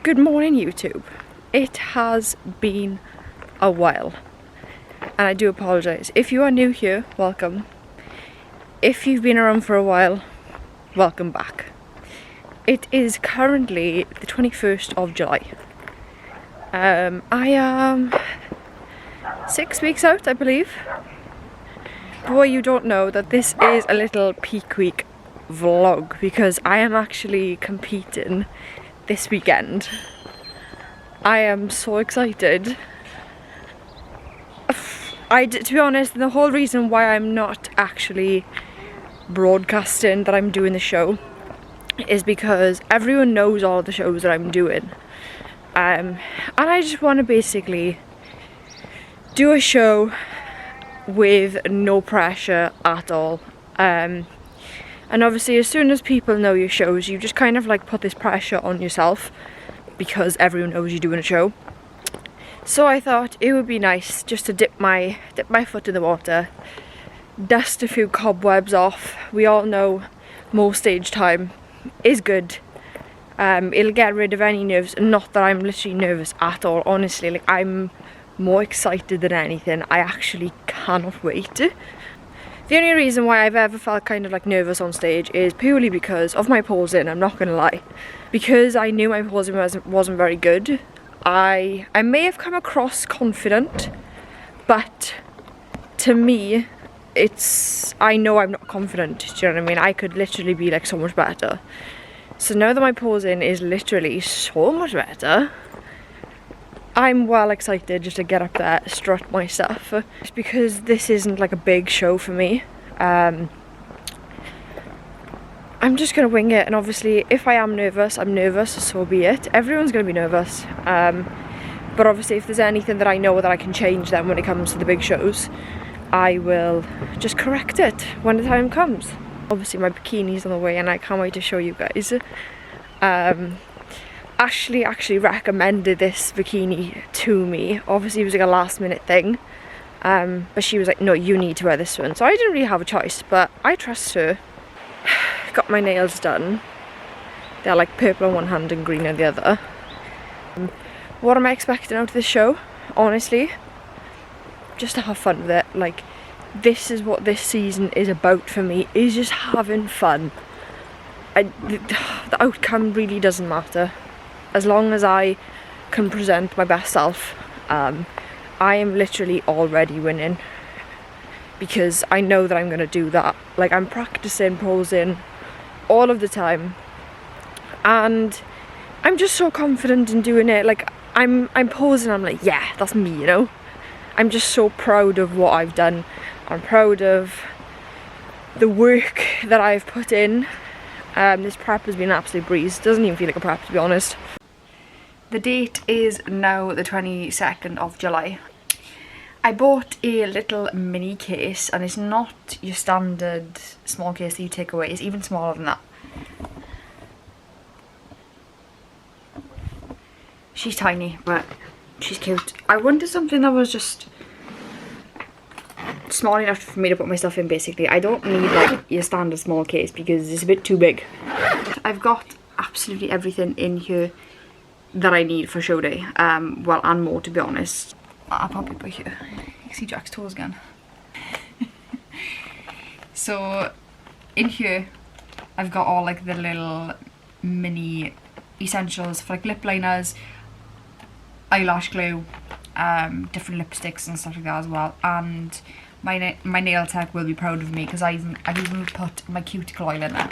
Good morning, YouTube. It has been a while, and I do apologise. If you are new here, welcome. If you've been around for a while, welcome back. It is currently the 21st of July. I am 6 weeks out, I believe. Boy, you don't know that this is a little peak week vlog because I am actually competing this weekend. I am so excited. To be honest, the whole reason why I'm not actually broadcasting that I'm doing the show is because everyone knows all the shows that I'm doing. And I just want to basically do a show with no pressure at all. And obviously as soon as people know your shows, you just kind of like put this pressure on yourself because everyone knows you're doing a show. So I thought it would be nice just to dip my foot in the water, dust a few cobwebs off. We all know more stage time is good. It'll get rid of any nerves. Not that I'm literally nervous at all, honestly. Like, I'm more excited than anything. I actually cannot wait. The only reason why I've ever felt kind of like nervous on stage is purely because of my posing, I'm not gonna lie. Because I knew my posing wasn't very good. I may have come across confident, but to me, I know I'm not confident, do you know what I mean? I could literally be like so much better. So now that my posing is literally so much better, I'm well excited just to get up there, strut my stuff. Just because this isn't like a big show for me. I'm just gonna wing it, and obviously if I am nervous, I'm nervous, so be it. Everyone's gonna be nervous. But obviously if there's anything that I know that I can change then when it comes to the big shows, I will just correct it when the time comes. Obviously my bikini's on the way and I can't wait to show you guys. Ashley actually recommended this bikini to me. Obviously it was like a last minute thing, but she was like, no, you need to wear this one. So I didn't really have a choice, but I trust her. Got my nails done. They're like purple on one hand and green on the other. What am I expecting out of this show? Honestly, just to have fun with it. Like, this is what this season is about for me, is just having fun. The outcome really doesn't matter. As long as I can present my best self, I am literally already winning. Because I know that I'm going to do that. Like, I'm practicing posing all of the time. And I'm just so confident in doing it. Like, I'm posing, I'm like, yeah, that's me, you know? I'm just so proud of what I've done. I'm proud of the work that I've put in. This prep has been an absolute breeze. Doesn't even feel like a prep, to be honest. The date is now the 22nd of July. I bought a little mini case, and it's not your standard small case that you take away. It's even smaller than that. She's tiny, but she's cute. I wanted something that was just small enough for me to put my stuff in, basically. I don't need like your standard small case because it's a bit too big. I've got absolutely everything in here that I need for show day. Well, and more, to be honest. I'll pop it by here. You can see Jack's toes again. So in here I've got all like the little mini essentials for like lip liners, eyelash glue, different lipsticks and stuff like that as well. And my nail tech will be proud of me because I've even put my cuticle oil in there.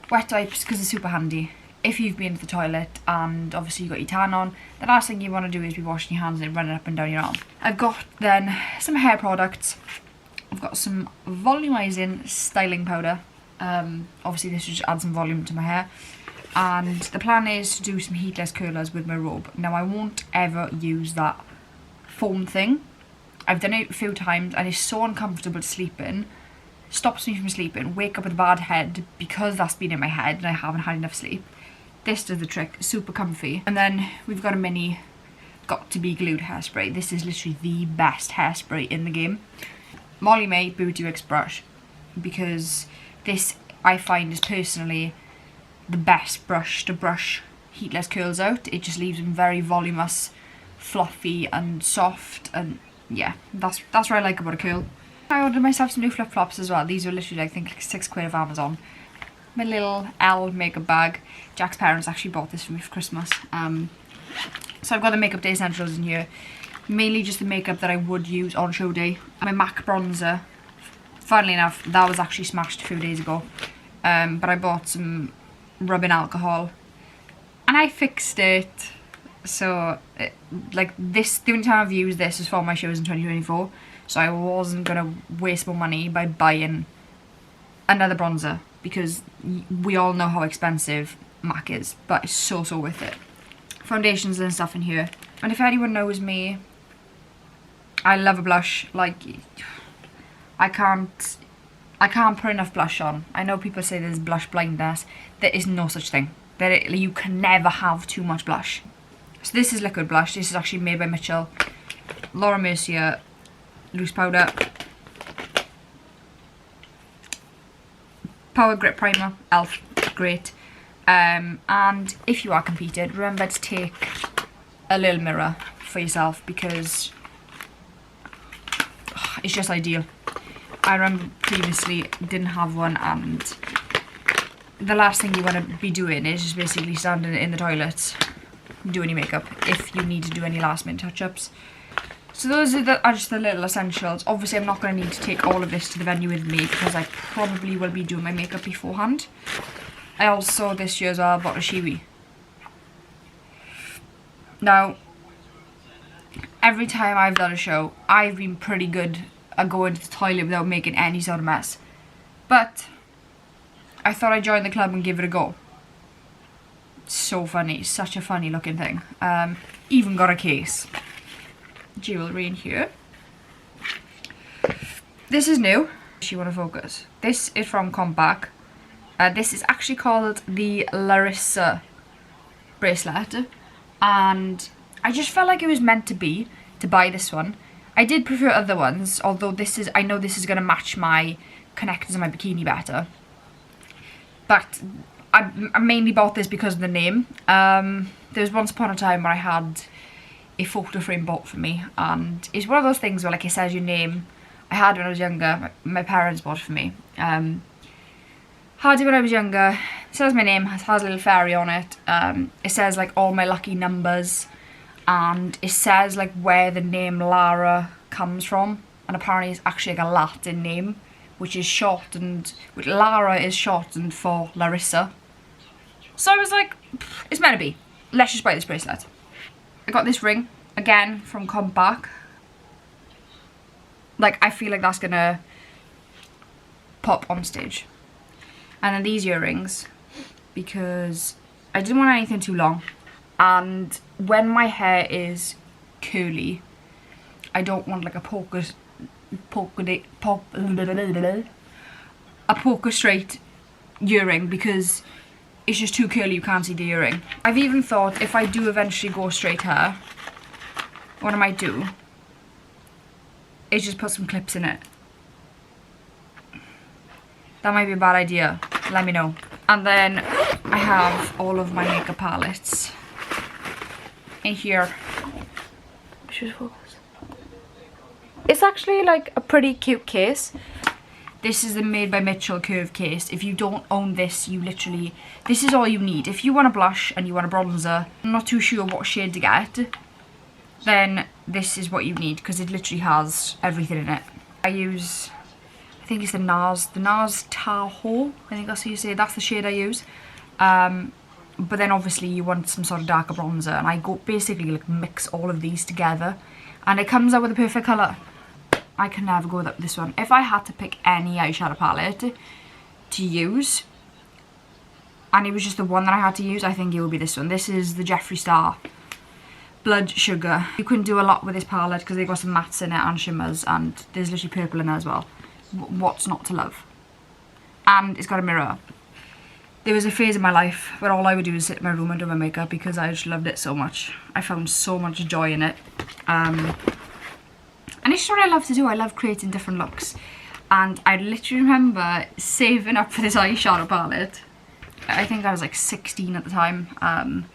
Wet wipes, because it's super handy. If you've been to the toilet and obviously you got your tan on, the last thing you want to do is be washing your hands and running up and down your arm. I've got then some hair products. I've got some volumizing styling powder. Obviously this will just add some volume to my hair. And the plan is to do some heatless curlers with my robe. Now I won't ever use that foam thing. I've done it a few times and it's so uncomfortable to sleep in. Stops me from sleeping, wake up with a bad head because that's been in my head and I haven't had enough sleep. This does the trick, super comfy. And then we've got a mini got to be glued hairspray. This is literally the best hairspray in the game. Molly May Beauty Wicks brush, because this I find is personally the best brush to brush heatless curls out. It just leaves them very voluminous, fluffy and soft, and yeah, that's what I like about a curl. I ordered myself some new flip-flops as well. These were literally like, I think like £6 off Amazon. My little L makeup bag. Jack's parents actually bought this for me for Christmas. So I've got the Makeup Day essentials in here. Mainly just the makeup that I would use on show day. My MAC bronzer. Funnily enough, that was actually smashed a few days ago. But I bought some rubbing alcohol and I fixed it. So like this, the only time I've used this is for my shows in 2024. So I wasn't gonna waste more money by buying another bronzer, because we all know how expensive MAC is, but it's so worth it. Foundations and stuff in here. And if anyone knows me, I love a blush. Like, I can't put enough blush on. I know people say there's blush blindness. There is no such thing. You can never have too much blush. So this is liquid blush. This is actually made by Mitchell. Laura Mercier loose powder. Power Grip Primer, e.l.f. Great. And if you are competed, remember to take a little mirror for yourself, because it's just ideal. I remember previously didn't have one, and the last thing you want to be doing is just basically standing in the toilet doing your makeup if you need to do any last minute touch-ups. So those are just the little essentials. Obviously I'm not going to need to take all of this to the venue with me, because I probably will be doing my makeup beforehand. I also, this year as well, bought a Shiwi. Now, every time I've done a show, I've been pretty good at going to the toilet without making any sort of mess. But I thought I'd join the club and give it a go. It's so funny. It's such a funny looking thing. Even got a case. Jewellery in here. This is new. You want to focus. This is from Compact. This is actually called the Larissa bracelet, and I just felt like it was meant to buy this one. I did prefer other ones, although I know this is going to match my connectors and my bikini better. But I mainly bought this because of the name. There was once upon a time where I had a photo frame bought for me, and it's one of those things where, like, it says your name. I had it when I was younger. My parents bought it for me. Had it when I was younger. It says my name, it has a little fairy on it. It says like all my lucky numbers, and it says like where the name Lara comes from, and apparently it's actually like a Latin name, which is shortened, Lara is shortened for Larissa. So I was like, it's meant to be. Let's just buy this bracelet. I got this ring, again, from Compact. Like, I feel like that's gonna pop on stage. And then these earrings, because I didn't want anything too long. And when my hair is curly, I don't want like a poker straight earring, because it's just too curly, you can't see the earring. I've even thought, if I do eventually go straight hair, what I might do is just put some clips in it. That might be a bad idea, let me know. And then I have all of my makeup palettes in here. It's actually like a pretty cute case. This is the Made by Mitchell curve case. If you don't own this, this is all you need. If you want a blush and you want a bronzer, I'm not too sure what shade to get, then this is what you need, because it literally has everything in it. I use, I think it's the NARS Tahoe, I think that's how you say it. That's the shade I use. But then obviously you want some sort of darker bronzer, and I basically like mix all of these together, and it comes out with a perfect colour. I can never go with this one. If I had to pick any eyeshadow palette to use, and it was just the one that I had to use, I think it would be this one. This is the Jeffree Star Blood Sugar. You can do a lot with this palette because they've got some mattes in it and shimmers, and there's literally purple in there as well. What's not to love? And it's got a mirror. There was a phase in my life where all I would do was sit in my room and do my makeup, because I just loved it so much. I found so much joy in it. And it's what I love to do. I love creating different looks. And I literally remember saving up for this eyeshadow palette. I think I was like 16 at the time.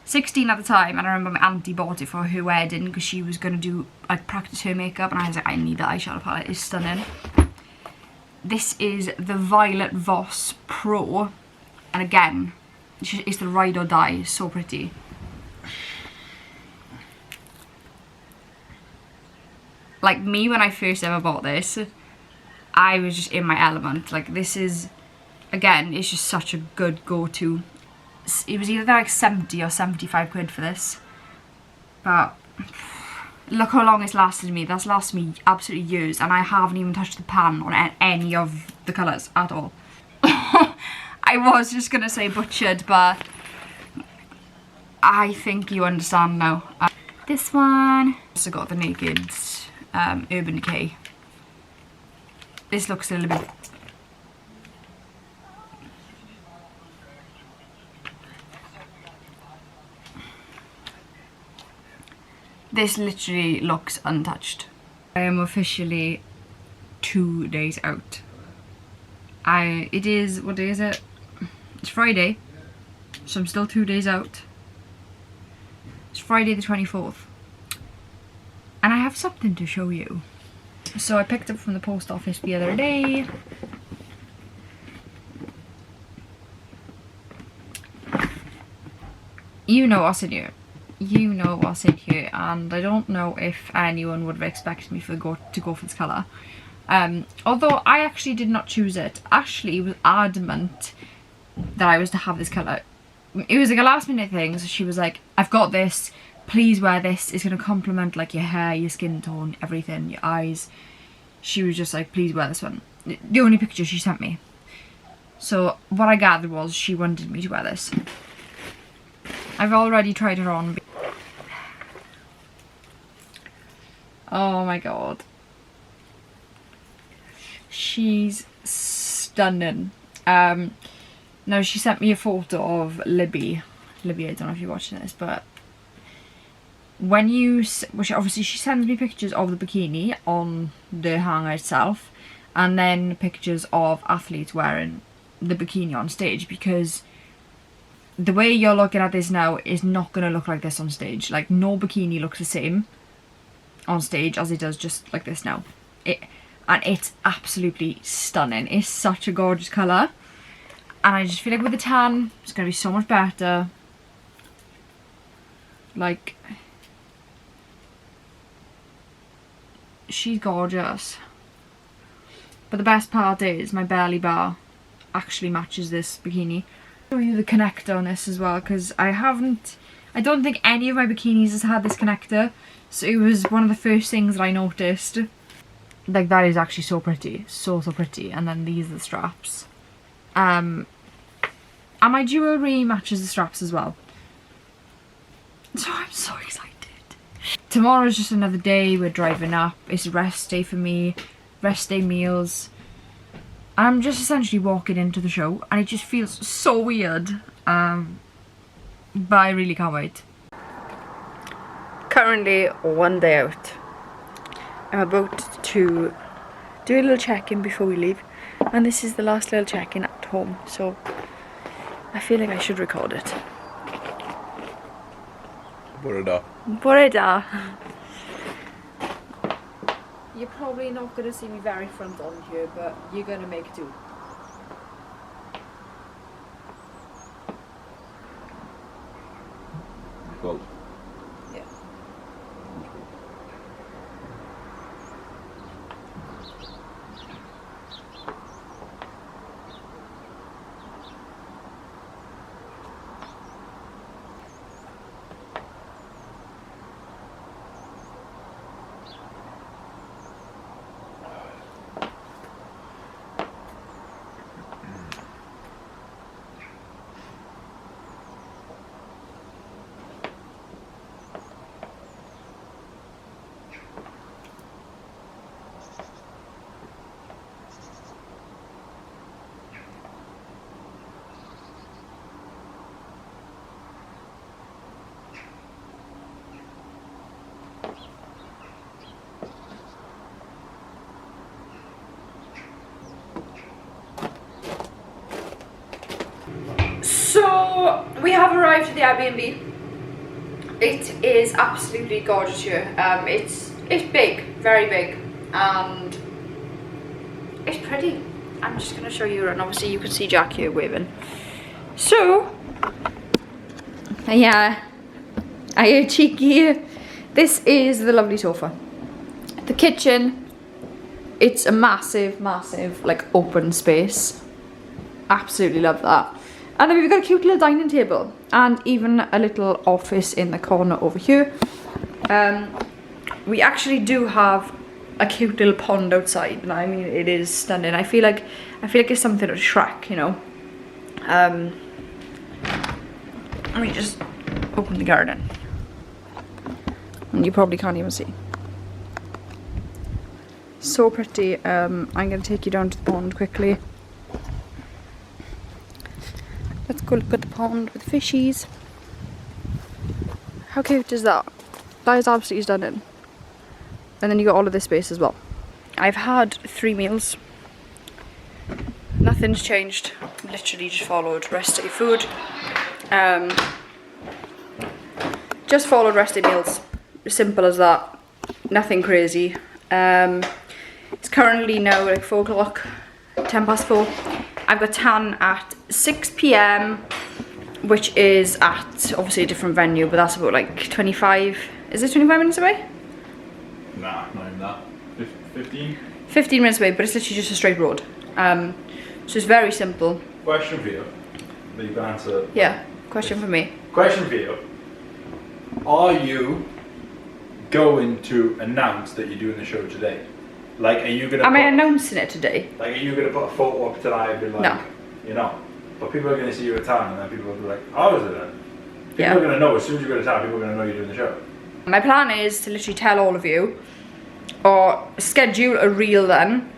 16 at the time, and I remember my auntie bought it for her wedding because she was going to do, like, practice her makeup, and I was like, I need that eyeshadow palette, it's stunning. This is the Violet Voss Pro, and again, it's the Ride or Die, it's so pretty. Like, me, when I first ever bought this, I was just in my element. Like, this is, again, it's just such a good go-to. It was either like 70 or 75 quid for this, but look how long it's lasted me. That's lasted me absolutely years, and I haven't even touched the pan on any of the colours at all. I was just gonna say butchered, but I think you understand now. This one, also got the Naked Urban Decay. This looks a little bit. This literally looks untouched. I am officially 2 days out. It is, what day is it? It's Friday, so I'm still 2 days out. It's Friday the 24th. And I have something to show you. So I picked up from the post office the other day. You know what's in here. You know what's in here, and I don't know if anyone would have expected me to go for this colour. Although I actually did not choose it. Ashley was adamant that I was to have this colour. It was like a last minute thing, so she was like, I've got this, please wear this, it's going to complement like your hair, your skin tone, everything, your eyes. She was just like, please wear this one. The only picture she sent me. So what I gathered was she wanted me to wear this. I've already tried her on. Oh my god. She's stunning. Now she sent me a photo of Libby. Libby, I don't know if you're watching this, but when you, which obviously she sends me pictures of the bikini on the hanger itself, and then pictures of athletes wearing the bikini on stage, because the way you're looking at this now is not going to look like this on stage. Like, no bikini looks the same on stage as it does just like this now. And it's absolutely stunning. It's such a gorgeous colour. And I just feel like with the tan, it's going to be so much better. Like, she's gorgeous. But the best part is my belly bar actually matches this bikini. I'll show you the connector on this as well, because I don't think any of my bikinis has had this connector, so it was one of the first things that I noticed. Like, that is actually so pretty, so pretty. And then these are the straps, and my jewellery matches the straps as well, so I'm so excited. Tomorrow's just another day. We're driving up, it's a rest day for me, rest day meals. I'm just essentially walking into the show, and it just feels so weird, but I really can't wait. Currently 1 day out. I'm about to do a little check-in before we leave, and this is the last little check-in at home, so I feel like I should record it. Boreda. You're probably not going to see me very front on here, but you're going to make do. Cool. Yeah. So we have arrived at the Airbnb. It is absolutely gorgeous here. It's big, very big, and it's pretty. I'm just gonna show you, and obviously you can see Jack here waving. So, yeah, I am cheeky. This is the lovely sofa. The kitchen, it's a massive, massive, like, open space. Absolutely love that. And then we've got a cute little dining table and even a little office in the corner over here. We actually do have a cute little pond outside, and I mean, it is stunning. I feel like it's something of Shrek, you know. Let me just open the garden. And you probably can't even see. So pretty. I'm gonna take you down to the pond quickly. Let's go look at the pond with the fishies. How cute is that? That is absolutely stunning. And then you got all of this space as well. I've had 3 meals. Nothing's changed. Literally just followed rest day food. Just followed rest day meals. Simple as that. Nothing crazy. It's currently now like 4 o'clock, 10 past 4. I've got tan at 6 PM, which is at obviously a different venue, but that's about like 25, is it 25 minutes away? Nah, not even that. 15? 15 minutes away, but it's literally just a straight road. So it's very simple. Question for you, that you can answer. Yeah, question for me. Question for you. Are you going to announce that you're doing the show today? Like, are you gonna? Am I announcing it today? Like, are you gonna put a photo up tonight and be like, no. You know? But people are gonna see you at town, and then people will be like, oh, is it then? People Yeah. are gonna know, as soon as you go to town, people are gonna know you're doing the show. My plan is to literally tell all of you, or schedule a reel then,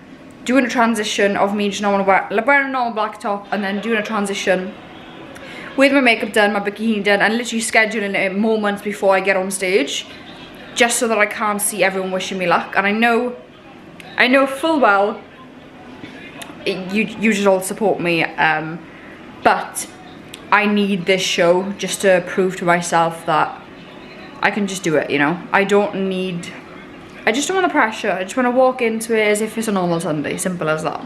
doing a transition of me just wearing a normal black top, and then doing a transition with my makeup done, my bikini done, and literally scheduling it moments before I get on stage, just so that I can't see everyone wishing me luck. And I know full well you just all support me, but I need this show just to prove to myself that I can just do it, you know. I just don't want the pressure. I just want to walk into it as if it's a normal Sunday, simple as that.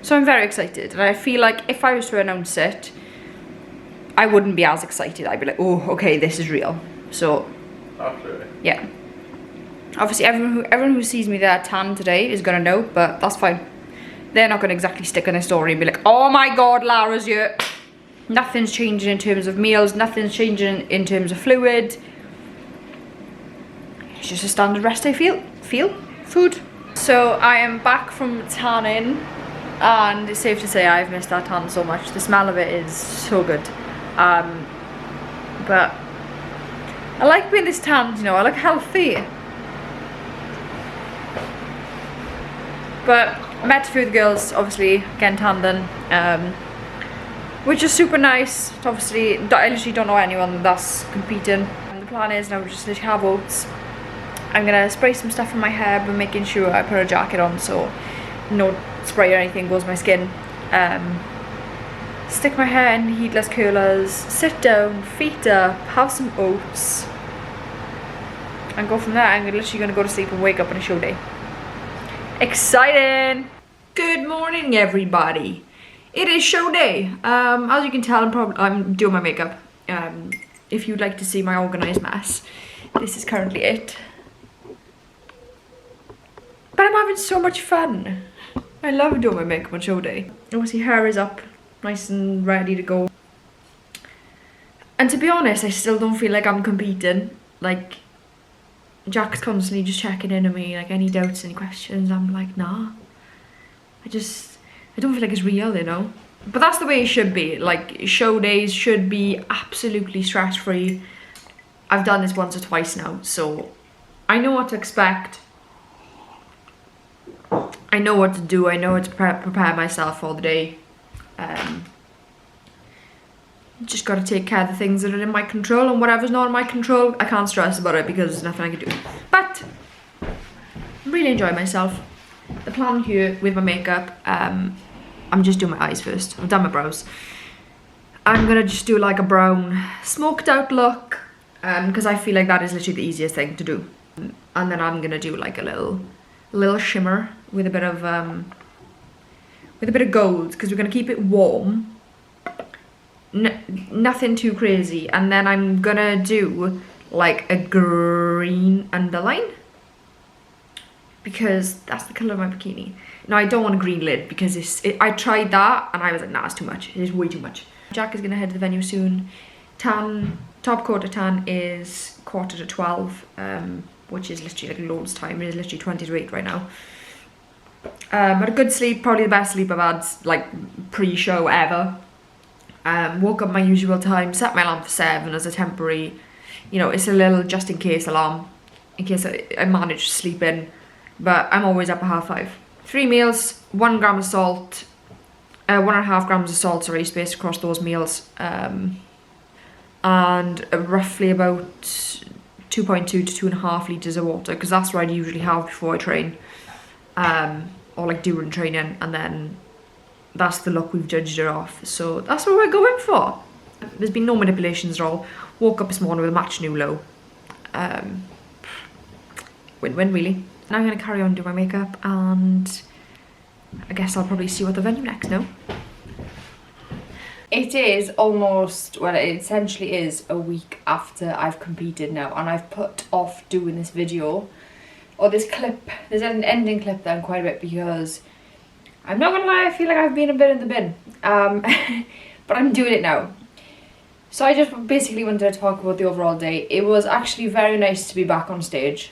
So I'm very excited, and I feel like if I was to announce it, I wouldn't be as excited. I'd be like, oh, okay, this is real. So, Absolutely. yeah. Obviously, everyone who sees me there tan today is gonna know, but that's fine. They're not gonna exactly stick on a story and be like, oh my god, Lara's here. Nothing's changing in terms of meals, nothing's changing in terms of fluid. It's just a standard rest day food. So I am back from tanning, and it's safe to say I've missed that tan so much. The smell of it is so good. But I like being this tanned, you know, I look healthy. But I met a few of the girls, obviously, getting tanned then, which is super nice. Obviously, I literally don't know anyone that's competing. And the plan is now just literally have oats. I'm gonna spray some stuff on my hair, but making sure I put a jacket on so no spray or anything goes on my skin. Stick my hair in heatless curlers, sit down, feet up, have some oats, and go from there. I'm literally gonna go to sleep and wake up on a show day. Exciting! Good morning, everybody. It is show day. As you can tell, I'm doing my makeup. If you'd like to see my organised mess, this is currently it. But I'm having so much fun. I love doing my makeup on show day. Obviously, hair is up, nice and ready to go. And to be honest, I still don't feel like I'm competing. Like, Jack's constantly just checking in on me, like any doubts, any questions. I'm like, nah. I don't feel like it's real, you know. But that's the way it should be. Like, show days should be absolutely stress-free. I've done this once or twice now, so I know what to expect. I know what to do. I know how to prepare myself for the day. Just gotta take care of the things that are in my control, and whatever's not in my control, I can't stress about it because there's nothing I can do. But I'm really enjoying myself. The plan here with my makeup, I'm just doing my eyes first. I've done my brows. I'm gonna just do like a brown smoked out look, because I feel like that is literally the easiest thing to do. And then I'm gonna do like a little shimmer with a bit of gold, because we're gonna keep it warm. Nothing too crazy. And then I'm gonna do like a green underline, because that's the colour of my bikini. Now I don't want a green lid, because I tried that and I was like, nah, it's too much. It is way too much. Jack is gonna head to the venue soon. Top quarter tan is 11:45, which is literally like loads time. It is literally 20 to 8 right now. Had a good sleep, probably the best sleep I've had like pre-show ever. Woke up my usual time, set my alarm for 7 as a temporary, you know, it's a little just in case alarm, in case I manage to sleep in, but I'm always up at 5:30. 3 meals, 1 gram of salt, 1.5 grams of salt, sorry, spaced across those meals, and roughly about 2.2 to 2.5 litres of water, because that's what I usually have before I train, or like during training, and then that's the look we've judged it off, so that's what we're going for. There's been no manipulations at all. Woke up this morning with a match new low. Win-win really. Now I'm going to carry on doing my makeup, and I guess I'll probably see what the venue next now. It is almost, well, it essentially is a week after I've competed now, and I've put off doing this video, or this clip, there's an ending clip then quite a bit, because I'm not gonna lie, I feel like I've been a bit in the bin, but I'm doing it now. So I just basically wanted to talk about the overall day. It was actually very nice to be back on stage.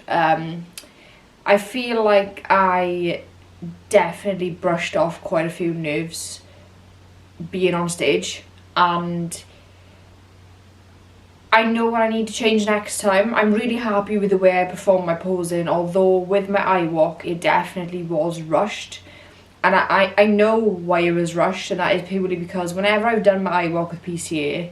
I feel like I definitely brushed off quite a few nerves being on stage, and I know what I need to change next time. I'm really happy with the way I performed my posing, although with my eye walk it definitely was rushed, and I know why it was rushed, and that is purely because whenever I've done my eye walk with PCA,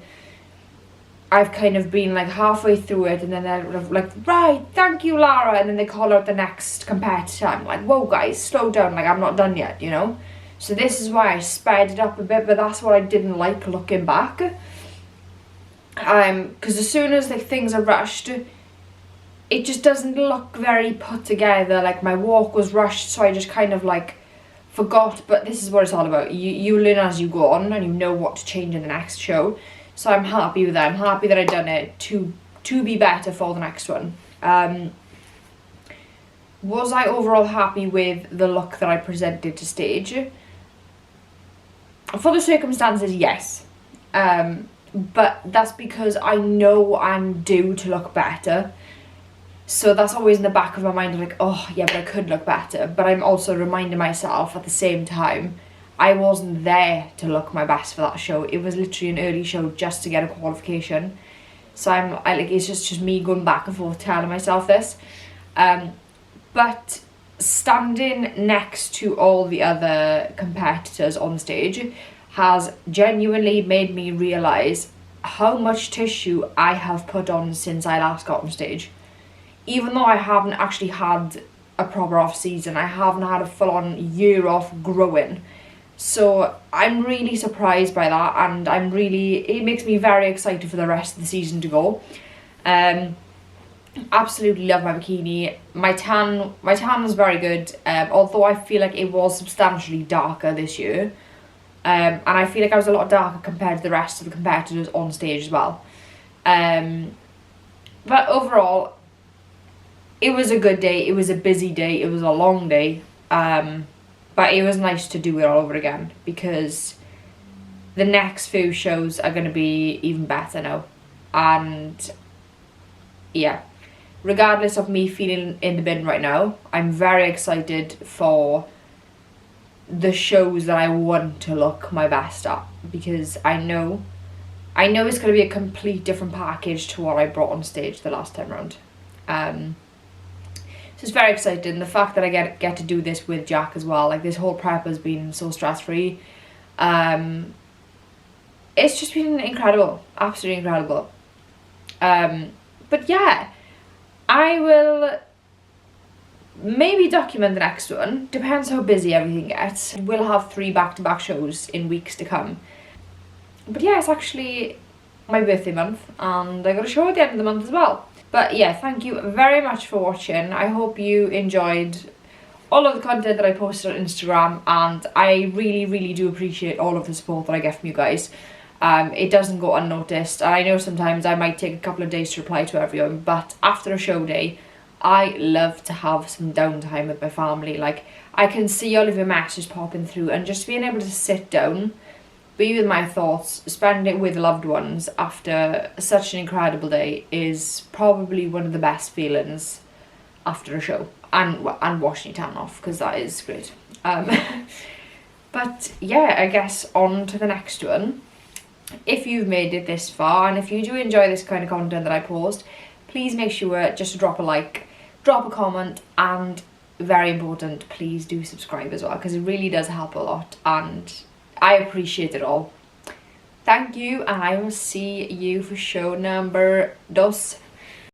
I've kind of been like halfway through it, and then they're like, right, thank you Lara, and then they call out the next competitor. I'm like, whoa guys, slow down, like I'm not done yet, you know. So this is why I sped it up a bit, but that's what I didn't like looking back. Because as soon as like things are rushed, it just doesn't look very put together. Like my walk was rushed, so I just kind of like forgot, but this is what it's all about. You learn as you go on, and you know what to change in the next show. So I'm happy with that. I'm happy that I've done it to be better for the next one. Was I overall happy with the look that I presented to stage? For the circumstances, yes. But that's because I know I'm due to look better. So that's always in the back of my mind, like, oh yeah, but I could look better. But I'm also reminding myself at the same time, I wasn't there to look my best for that show. It was literally an early show just to get a qualification. So I like, it's just me going back and forth telling myself this. But standing next to all the other competitors on stage has genuinely made me realise how much tissue I have put on since I last got on stage. Even though I haven't actually had a proper off season, I haven't had a full-on year off growing. So I'm really surprised by that, and it makes me very excited for the rest of the season to go. Absolutely love my bikini. My tan was very good, although I feel like it was substantially darker this year. And I feel like I was a lot darker compared to the rest of the competitors on stage as well. But overall, it was a good day. It was a busy day. It was a long day. But it was nice to do it all over again, because the next few shows are going to be even better now. And yeah, regardless of me feeling in the bin right now, I'm very excited for the shows that I want to look my best at, because I know it's going to be a complete different package to what I brought on stage the last time round. So it's very exciting. The fact that I get to do this with Jack as well, like this whole prep has been so stress-free. It's just been incredible, absolutely incredible. But yeah, I will maybe document the next one, depends how busy everything gets. We'll have 3 back-to-back shows in weeks to come. But yeah, it's actually my birthday month and I got a show at the end of the month as well. But yeah, thank you very much for watching. I hope you enjoyed all of the content that I posted on Instagram, and I really do appreciate all of the support that I get from you guys. It doesn't go unnoticed, and I know sometimes I might take a couple of days to reply to everyone, but after a show day I love to have some downtime with my family. Like, I can see all of your messages popping through, and just being able to sit down, be with my thoughts, spend it with loved ones after such an incredible day is probably one of the best feelings after a show, and washing your tan off, because that is great. But yeah, I guess on to the next one. If you've made it this far, and if you do enjoy this kind of content that I post, please make sure just to drop a like, drop a comment, and very important, please do subscribe as well, because it really does help a lot and I appreciate it all. Thank you, and I will see you for show number 2